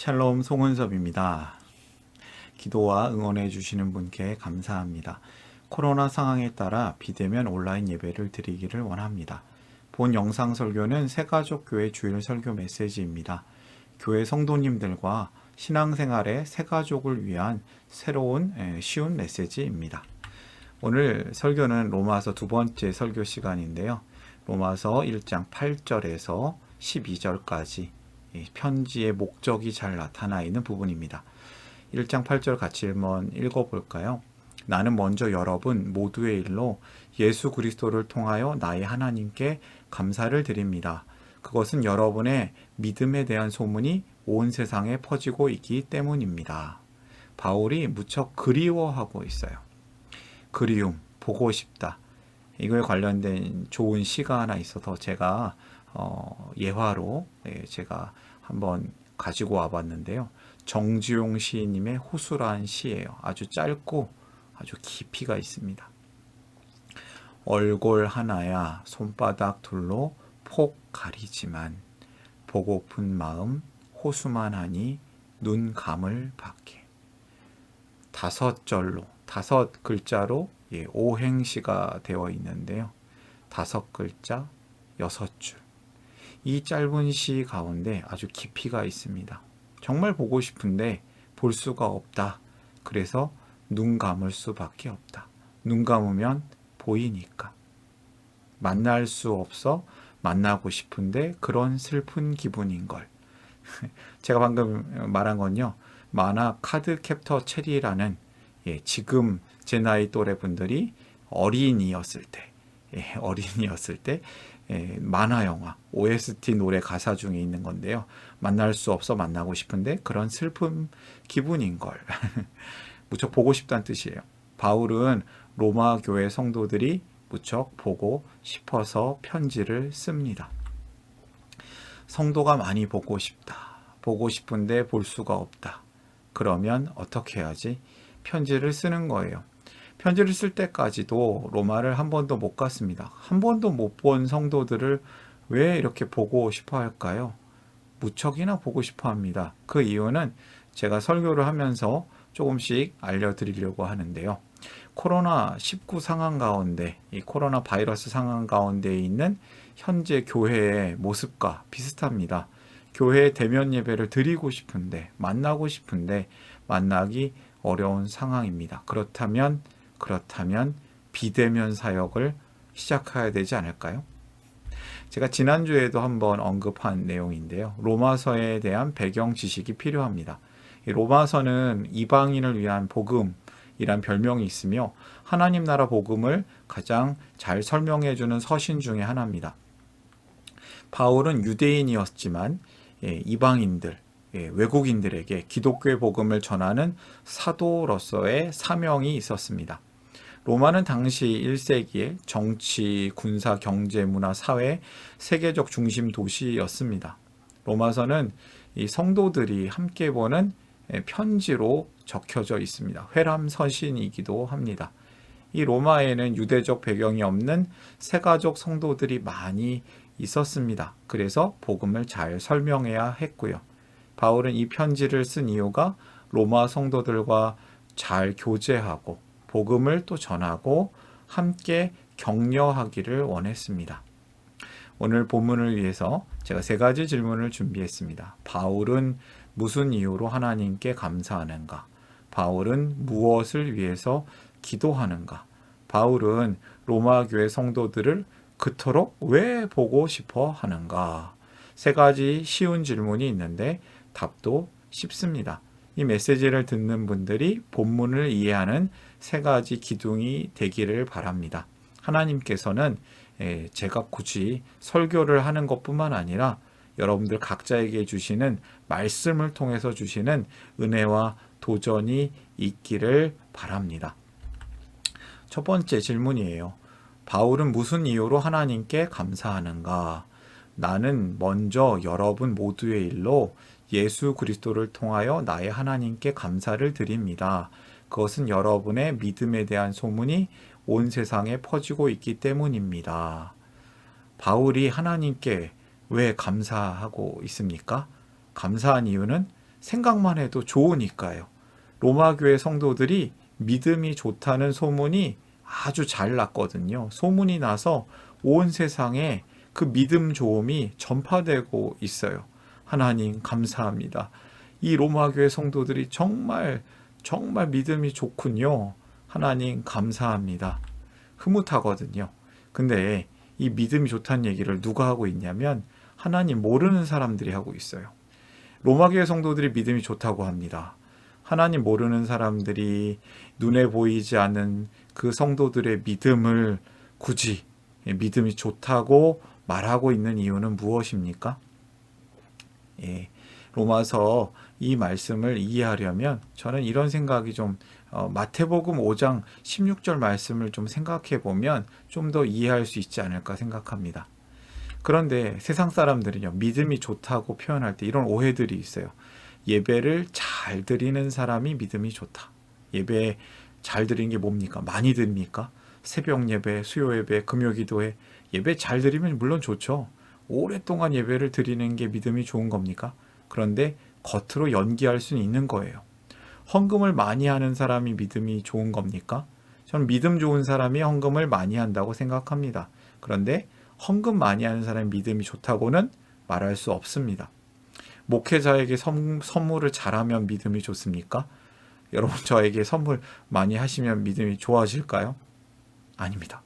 샬롬 송은섭입니다. 기도와 응원해 주시는 분께 감사합니다. 코로나 상황에 따라 비대면 온라인 예배를 드리기를 원합니다. 본 영상 설교는 새가족교회 주일 설교 메시지입니다. 교회 성도님들과 신앙생활의 새가족을 위한 새로운 쉬운 메시지입니다. 오늘 설교는 로마서 두 번째 설교 시간인데요. 로마서 1장 8절에서 12절까지 편지의 목적이 잘 나타나 있는 부분입니다. 1장 8절 같이 한번 읽어볼까요? 나는 먼저 여러분 모두의 일로 예수 그리스도를 통하여 나의 하나님께 감사를 드립니다. 그것은 여러분의 믿음에 대한 소문이 온 세상에 퍼지고 있기 때문입니다. 바울이 무척 그리워하고 있어요. 그리움, 보고 싶다. 이거에 관련된 좋은 시가 하나 있어서 제가 예화로 제가 한번 가지고 와봤는데요. 정지용 시인님의 호수라는 시예요. 아주 짧고 아주 깊이가 있습니다. 얼굴 하나야 손바닥 둘로 폭 가리지만 보고픈 마음 호수만 하니 눈 감을 밖에. 다섯 글자로 오행시가 되어 있는데요. 5글자, 6줄. 이 짧은 시 가운데 아주 깊이가 있습니다. 정말 보고 싶은데 볼 수가 없다. 그래서 눈 감을 수밖에 없다. 눈 감으면 보이니까. 만날 수 없어 만나고 싶은데 그런 슬픈 기분인걸. 제가 방금 말한 건요. 만화 카드 캡터 체리라는 지금 제 나이 또래 분들이 어린이였을 때 만화 영화 OST 노래 가사 중에 있는 건데요. 만날 수 없어 만나고 싶은데 그런 슬픈 기분인걸. 무척 보고 싶다는 뜻이에요. 바울은 로마 교회 성도들이 무척 보고 싶어서 편지를 씁니다. 성도가 많이 보고 싶다. 보고 싶은데 볼 수가 없다. 그러면 어떻게 해야지? 편지를 쓰는 거예요. 편지를 쓸 때까지도 로마를 한 번도 못 갔습니다. 한 번도 못 본 성도들을 왜 이렇게 보고 싶어 할까요? 무척이나 보고 싶어 합니다. 그 이유는 제가 설교를 하면서 조금씩 알려드리려고 하는데요. 코로나19 상황 가운데, 이 코로나 바이러스 상황 가운데 있는 현재 교회의 모습과 비슷합니다. 교회의 대면 예배를 드리고 싶은데, 만나고 싶은데, 만나기 어려운 상황입니다. 그렇다면 비대면 사역을 시작해야 되지 않을까요? 제가 지난주에도 한번 언급한 내용인데요. 로마서에 대한 배경 지식이 필요합니다. 이 로마서는 이방인을 위한 복음이란 별명이 있으며 하나님 나라 복음을 가장 잘 설명해주는 서신 중에 하나입니다. 바울은 유대인이었지만 이방인들, 외국인들에게 기독교의 복음을 전하는 사도로서의 사명이 있었습니다. 로마는 당시 1세기의 정치, 군사, 경제, 문화, 사회, 세계적 중심 도시였습니다. 로마서는 이 성도들이 함께 보는 편지로 적혀져 있습니다. 회람서신이기도 합니다. 이 로마에는 유대적 배경이 없는 새가족 성도들이 많이 있었습니다. 그래서 복음을 잘 설명해야 했고요. 바울은 이 편지를 쓴 이유가 로마 성도들과 잘 교제하고 복음을 또 전하고 함께 격려하기를 원했습니다. 오늘 본문을 위해서 제가 3가지 질문을 준비했습니다. 바울은 무슨 이유로 하나님께 감사하는가? 바울은 무엇을 위해서 기도하는가? 바울은 로마 교회 성도들을 그토록 왜 보고 싶어 하는가? 3가지 쉬운 질문이 있는데 답도 쉽습니다. 이 메시지를 듣는 분들이 본문을 이해하는 3가지 기둥이 되기를 바랍니다. 하나님께서는 제가 굳이 설교를 하는 것뿐만 아니라 여러분들 각자에게 주시는 말씀을 통해서 주시는 은혜와 도전이 있기를 바랍니다. 첫 번째 질문이에요. 바울은 무슨 이유로 하나님께 감사하는가? 나는 먼저 여러분 모두의 일로 예수 그리스도를 통하여 나의 하나님께 감사를 드립니다. 그것은 여러분의 믿음에 대한 소문이 온 세상에 퍼지고 있기 때문입니다. 바울이 하나님께 왜 감사하고 있습니까? 감사한 이유는 생각만 해도 좋으니까요. 로마 교회 성도들이 믿음이 좋다는 소문이 아주 잘 났거든요. 소문이 나서 온 세상에 그 믿음 좋음이 전파되고 있어요. 하나님 감사합니다. 이 로마 교회 성도들이 정말 믿음이 좋군요. 하나님 감사합니다. 흐뭇하거든요. 근데 이 믿음이 좋다는 얘기를 누가 하고 있냐면 하나님 모르는 사람들이 하고 있어요. 로마교회 성도들이 믿음이 좋다고 합니다. 하나님 모르는 사람들이 눈에 보이지 않는 그 성도들의 믿음을 굳이 믿음이 좋다고 말하고 있는 이유는 무엇입니까? 로마서 이 말씀을 이해하려면 저는 이런 생각이 좀 마태복음 5장 16절 말씀을 좀 생각해 보면 좀 더 이해할 수 있지 않을까 생각합니다. 그런데 세상 사람들은요, 믿음이 좋다고 표현할 때 이런 오해들이 있어요. 예배를 잘 드리는 사람이 믿음이 좋다. 예배 잘 드리는 게 뭡니까? 많이 드립니까? 새벽 예배, 수요 예배, 금요 기도회, 예배 잘 드리면 물론 좋죠. 오랫동안 예배를 드리는 게 믿음이 좋은 겁니까? 그런데 겉으로 연기할 수는 있는 거예요. 헌금을 많이 하는 사람이 믿음이 좋은 겁니까? 저는 믿음 좋은 사람이 헌금을 많이 한다고 생각합니다. 그런데 헌금 많이 하는 사람이 믿음이 좋다고는 말할 수 없습니다. 목회자에게 선물을 잘하면 믿음이 좋습니까? 여러분 저에게 선물 많이 하시면 믿음이 좋아질까요? 아닙니다.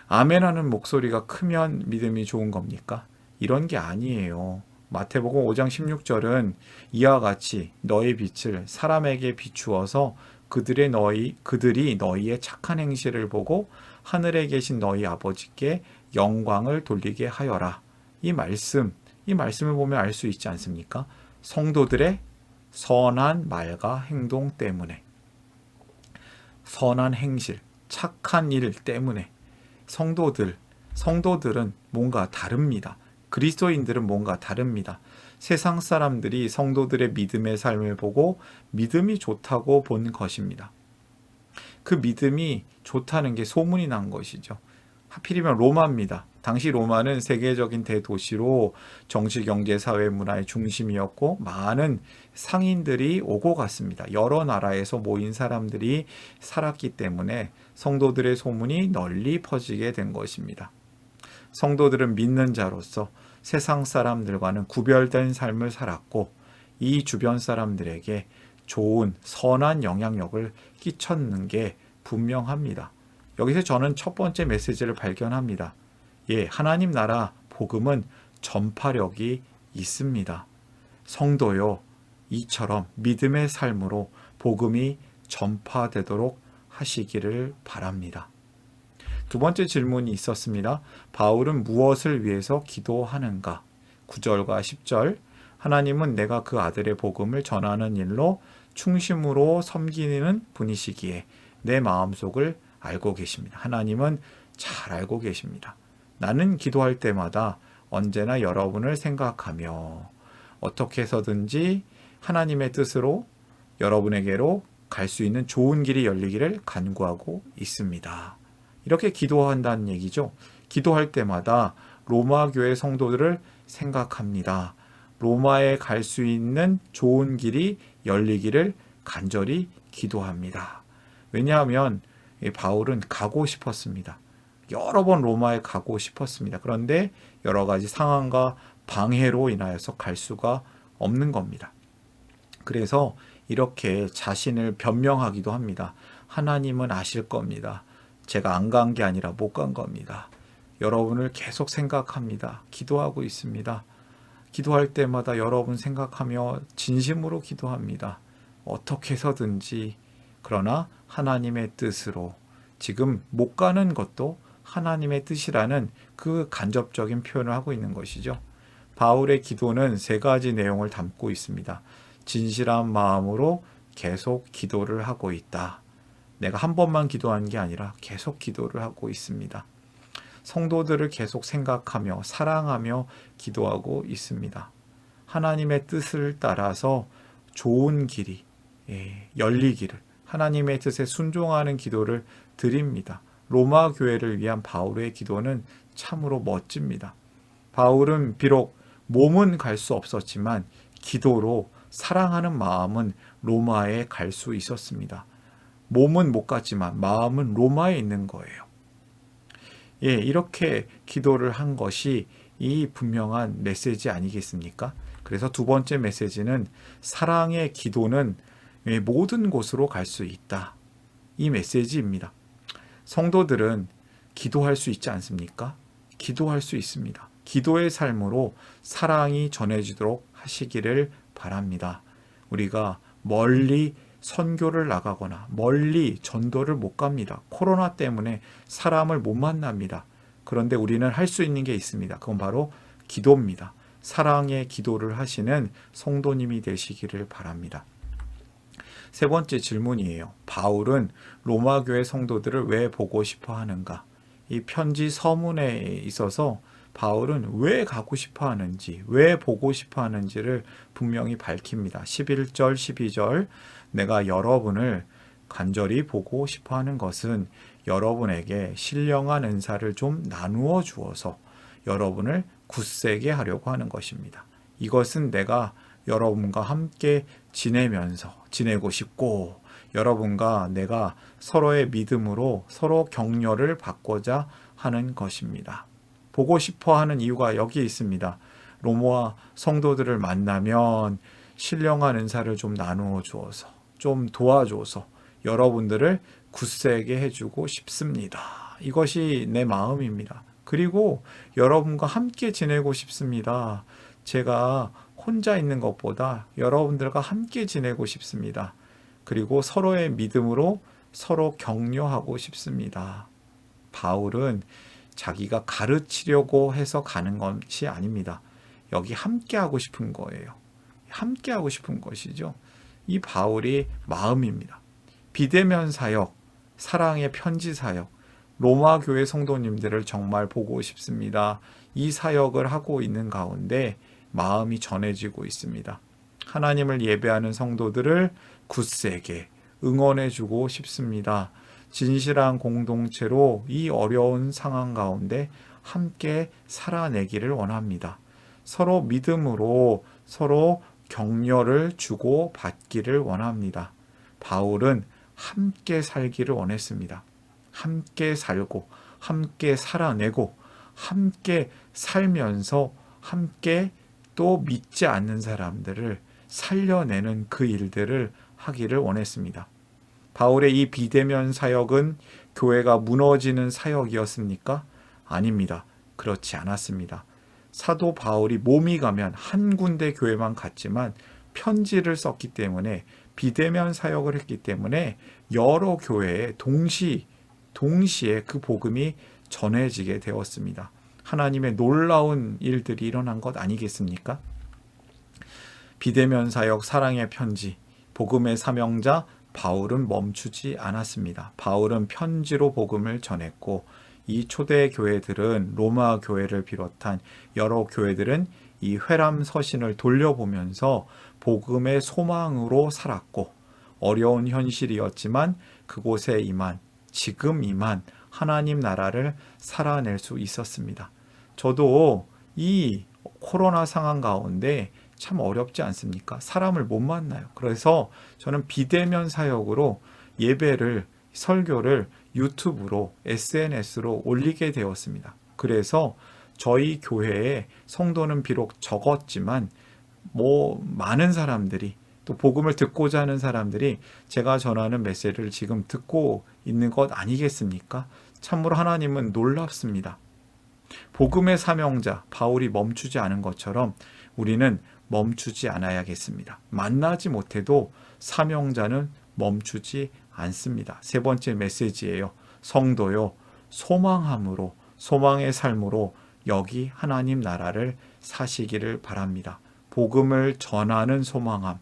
아멘하는 목소리가 크면 믿음이 좋은 겁니까? 이런 게 아니에요. 마태복음 5장 16절은 이와 같이 너의 빛을 사람에게 비추어서 그들이 너희의 착한 행실을 보고 하늘에 계신 너희 아버지께 영광을 돌리게 하여라. 이 말씀을 보면 알 수 있지 않습니까? 성도들의 선한 말과 행동 때문에, 선한 행실, 착한 일 때문에 성도들은 뭔가 다릅니다. 그리스도인들은 뭔가 다릅니다. 세상 사람들이 성도들의 믿음의 삶을 보고 믿음이 좋다고 본 것입니다. 그 믿음이 좋다는 게 소문이 난 것이죠. 하필이면 로마입니다. 당시 로마는 세계적인 대도시로 정치, 경제, 사회, 문화의 중심이었고 많은 상인들이 오고 갔습니다. 여러 나라에서 모인 사람들이 살았기 때문에 성도들의 소문이 널리 퍼지게 된 것입니다. 성도들은 믿는 자로서 세상 사람들과는 구별된 삶을 살았고 이 주변 사람들에게 좋은 선한 영향력을 끼쳤는 게 분명합니다. 여기서 저는 첫 번째 메시지를 발견합니다. 하나님 나라 복음은 전파력이 있습니다. 성도요, 이처럼 믿음의 삶으로 복음이 전파되도록 하시기를 바랍니다. 두 번째 질문이 있었습니다. 바울은 무엇을 위해서 기도하는가? 9절과 10절. 하나님은 내가 그 아들의 복음을 전하는 일로 충심으로 섬기는 분이시기에 내 마음속을 알고 계십니다. 하나님은 잘 알고 계십니다. 나는 기도할 때마다 언제나 여러분을 생각하며 어떻게 해서든지 하나님의 뜻으로 여러분에게로 갈 수 있는 좋은 길이 열리기를 간구하고 있습니다. 이렇게 기도한다는 얘기죠. 기도할 때마다 로마 교회 성도들을 생각합니다. 로마에 갈 수 있는 좋은 길이 열리기를 간절히 기도합니다. 왜냐하면 바울은 가고 싶었습니다. 여러 번 로마에 가고 싶었습니다. 그런데 여러 가지 상황과 방해로 인하여서 갈 수가 없는 겁니다. 그래서 이렇게 자신을 변명하기도 합니다. 하나님은 아실 겁니다. 제가 안 간 게 아니라 못 간 겁니다. 여러분을 계속 생각합니다. 기도하고 있습니다. 기도할 때마다 여러분 생각하며 진심으로 기도합니다. 어떻게 해서든지. 그러나 하나님의 뜻으로. 지금 못 가는 것도 하나님의 뜻이라는 그 간접적인 표현을 하고 있는 것이죠. 바울의 기도는 세 가지 내용을 담고 있습니다. 진실한 마음으로 계속 기도를 하고 있다. 내가 한 번만 기도한 게 아니라 계속 기도를 하고 있습니다. 성도들을 계속 생각하며 사랑하며 기도하고 있습니다. 하나님의 뜻을 따라서 좋은 길이 열리기를 하나님의 뜻에 순종하는 기도를 드립니다. 로마 교회를 위한 바울의 기도는 참으로 멋집니다. 바울은 비록 몸은 갈 수 없었지만 기도로 사랑하는 마음은 로마에 갈 수 있었습니다. 몸은 못 갔지만 마음은 로마에 있는 거예요. 예, 이렇게 기도를 한 것이 이 분명한 메시지 아니겠습니까? 그래서 두 번째 메시지는 사랑의 기도는 모든 곳으로 갈 수 있다. 이 메시지입니다. 성도들은 기도할 수 있지 않습니까? 기도할 수 있습니다. 기도의 삶으로 사랑이 전해지도록 하시기를 바랍니다. 우리가 멀리 선교를 나가거나 멀리 전도를 못 갑니다. 코로나 때문에 사람을 못 만납니다. 그런데 우리는 할 수 있는 게 있습니다. 그건 바로 기도입니다. 사랑의 기도를 하시는 성도님이 되시기를 바랍니다. 세 번째 질문이에요. 바울은 로마 교회 성도들을 왜 보고 싶어 하는가? 이 편지 서문에 있어서 바울은 왜 가고 싶어 하는지, 왜 보고 싶어 하는지를 분명히 밝힙니다. 11절, 12절, 내가 여러분을 간절히 보고 싶어 하는 것은 여러분에게 신령한 은사를 좀 나누어 주어서 여러분을 굳세게 하려고 하는 것입니다. 이것은 내가 여러분과 함께 지내고 싶고, 여러분과 내가 서로의 믿음으로 서로 격려를 받고자 하는 것입니다. 보고 싶어 하는 이유가 여기 있습니다. 로마 성도들을 만나면 신령한 은사를 좀 나누어 주어서, 좀 도와줘서 여러분들을 굳세게 해주고 싶습니다. 이것이 내 마음입니다. 그리고 여러분과 함께 지내고 싶습니다. 제가 혼자 있는 것보다 여러분들과 함께 지내고 싶습니다. 그리고 서로의 믿음으로 서로 격려하고 싶습니다. 바울은 자기가 가르치려고 해서 가는 것이 아닙니다. 여기 함께 하고 싶은 거예요. 함께 하고 싶은 것이죠. 이 바울이 마음입니다. 비대면 사역, 사랑의 편지 사역, 로마 교회 성도님들을 정말 보고 싶습니다. 이 사역을 하고 있는 가운데 마음이 전해지고 있습니다. 하나님을 예배하는 성도들을 굳세게 응원해주고 싶습니다. 진실한 공동체로 이 어려운 상황 가운데 함께 살아내기를 원합니다. 서로 믿음으로 서로 격려를 주고 받기를 원합니다. 바울은 함께 살기를 원했습니다. 함께 살고, 함께 살아내고, 함께 살면서 함께 또 믿지 않는 사람들을 살려내는 그 일들을 하기를 원했습니다. 바울의 이 비대면 사역은 교회가 무너지는 사역이었습니까? 아닙니다. 그렇지 않았습니다. 사도 바울이 몸이 가면 한 군데 교회만 갔지만 편지를 썼기 때문에, 비대면 사역을 했기 때문에 여러 교회에 동시에 그 복음이 전해지게 되었습니다. 하나님의 놀라운 일들이 일어난 것 아니겠습니까? 비대면 사역, 사랑의 편지, 복음의 사명자 바울은 멈추지 않았습니다. 바울은 편지로 복음을 전했고, 이 초대 교회들은, 로마 교회를 비롯한 여러 교회들은 이 회람 서신을 돌려보면서 복음의 소망으로 살았고, 어려운 현실이었지만 그곳에 지금 임한 하나님 나라를 살아낼 수 있었습니다. 저도 이 코로나 상황 가운데 참 어렵지 않습니까? 사람을 못 만나요. 그래서 저는 비대면 사역으로 예배를, 설교를 유튜브로, SNS로 올리게 되었습니다. 그래서 저희 교회의 성도는 비록 적었지만 많은 사람들이, 또 복음을 듣고자 하는 사람들이 제가 전하는 메시지를 지금 듣고 있는 것 아니겠습니까? 참으로 하나님은 놀랍습니다. 복음의 사명자 바울이 멈추지 않은 것처럼 우리는 멈추지 않아야겠습니다. 만나지 못해도 사명자는 멈추지 않습니다. 세 번째 메시지예요. 성도요, 소망함으로, 소망의 삶으로 여기 하나님 나라를 사시기를 바랍니다. 복음을 전하는 소망함,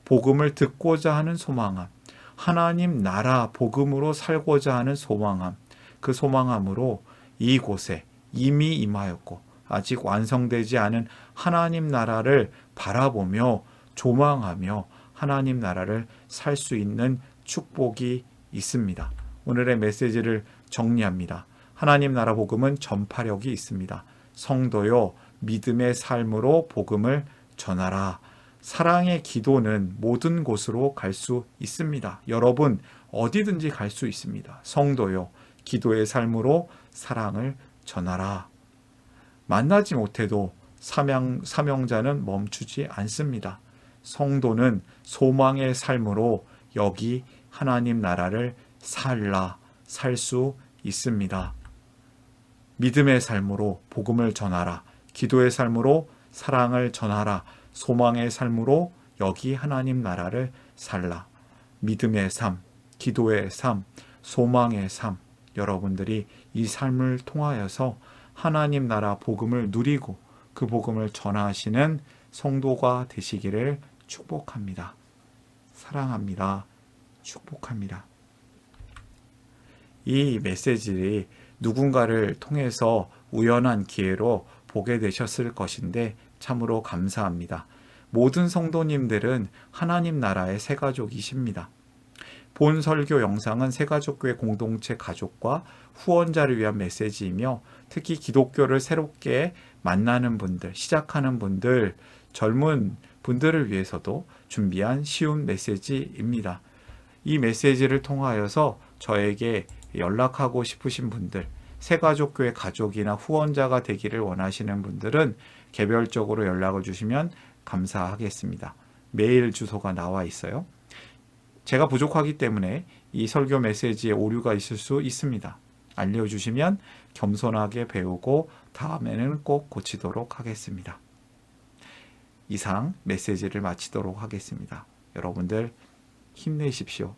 복음을 듣고자 하는 소망함, 하나님 나라 복음으로 살고자 하는 소망함, 그 소망함으로 이곳에 이미 임하였고 아직 완성되지 않은 하나님 나라를 바라보며 조망하며 하나님 나라를 살 수 있는 축복이 있습니다. 오늘의 메시지를 정리합니다. 하나님 나라 복음은 전파력이 있습니다. 성도요, 믿음의 삶으로 복음을 전하라. 사랑의 기도는 모든 곳으로 갈 수 있습니다. 여러분, 어디든지 갈 수 있습니다. 성도요, 기도의 삶으로 사랑을 전하라. 만나지 못해도 사명자는 멈추지 않습니다. 성도는 소망의 삶으로 여기 하나님 나라를 살 수 있습니다. 믿음의 삶으로 복음을 전하라. 기도의 삶으로 사랑을 전하라. 소망의 삶으로 여기 하나님 나라를 살라. 믿음의 삶, 기도의 삶, 소망의 삶, 여러분들이 이 삶을 통하여서 하나님 나라 복음을 누리고 그 복음을 전하시는 성도가 되시기를 축복합니다. 사랑합니다. 축복합니다. 이 메시지를 누군가를 통해서 우연한 기회로 보게 되셨을 것인데 참으로 감사합니다. 모든 성도님들은 하나님 나라의 새가족이십니다. 본 설교 영상은 새가족교회 공동체 가족과 후원자를 위한 메시지이며 특히 기독교를 새롭게 만나는 분들, 시작하는 분들, 젊은 분들을 위해서도 준비한 쉬운 메시지입니다. 이 메시지를 통하여서 저에게 연락하고 싶으신 분들, 새가족교회 가족이나 후원자가 되기를 원하시는 분들은 개별적으로 연락을 주시면 감사하겠습니다. 메일 주소가 나와 있어요. 제가 부족하기 때문에 이 설교 메시지에 오류가 있을 수 있습니다. 알려주시면 겸손하게 배우고 다음에는 꼭 고치도록 하겠습니다. 이상 메시지를 마치도록 하겠습니다. 여러분들 힘내십시오.